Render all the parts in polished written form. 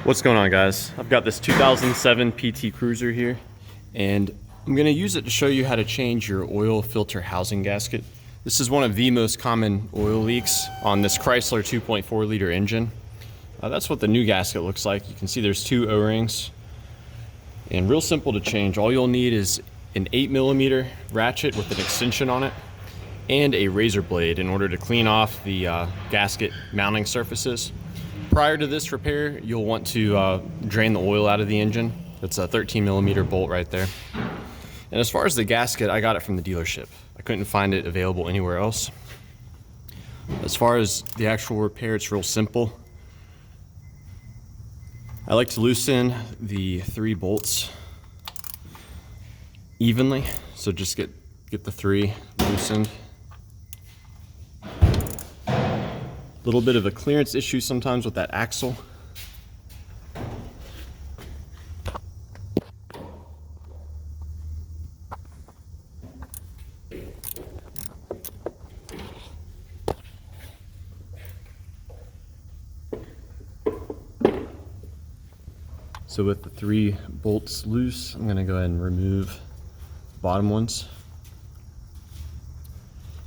What's going on, guys? I've got this 2007 PT Cruiser here, and I'm going to use it to show you how to change your oil filter housing gasket. This is one of the most common oil leaks on this Chrysler 2.4 liter engine. That's what the new gasket looks like. You can see there's two O-rings, and real simple to change. All you'll need is an 8mm ratchet with an extension on it and a razor blade in order to clean off the gasket mounting surfaces. Prior to this repair, you'll want to drain the oil out of the engine. It's a 13mm bolt right there. And as far as the gasket, I got it from the dealership. I couldn't find it available anywhere else. As far as the actual repair, it's real simple. I like to loosen the 3 bolts evenly. So just get the 3 loosened. Little bit of a clearance issue sometimes with that axle. So with the 3 bolts loose, I'm going to go ahead and remove the bottom ones.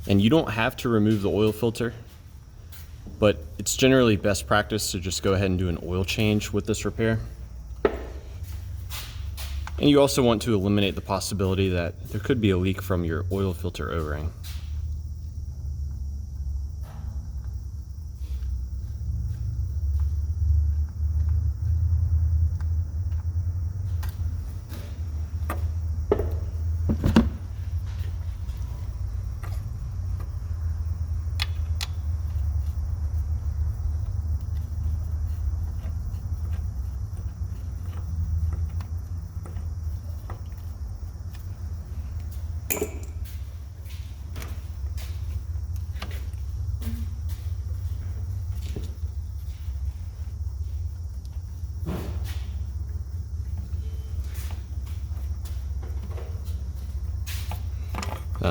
And you don't have to remove the oil filter, but it's generally best practice to just go ahead and do an oil change with this repair. And you also want to eliminate the possibility that there could be a leak from your oil filter O-ring.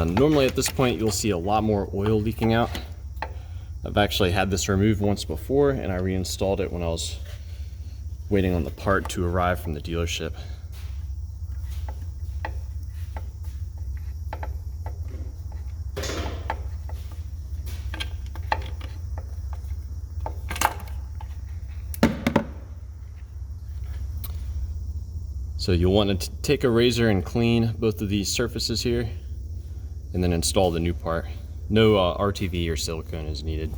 Normally at this point you'll see a lot more oil leaking out. I've actually had this removed once before, and I reinstalled it when I was waiting on the part to arrive from the dealership. So you'll want to take a razor and clean both of these surfaces here, and then install the new part. No RTV or silicone is needed.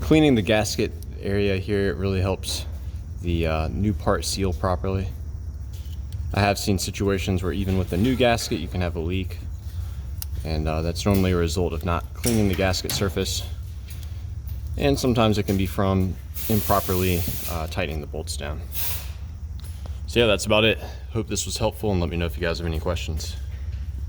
Cleaning the gasket area here, it really helps the new part seal properly. I have seen situations where even with the new gasket you can have a leak, and that's normally a result of not cleaning the gasket surface, and sometimes it can be from improperly tightening the bolts down. So yeah, that's about it. Hope this was helpful, and let me know if you guys have any questions.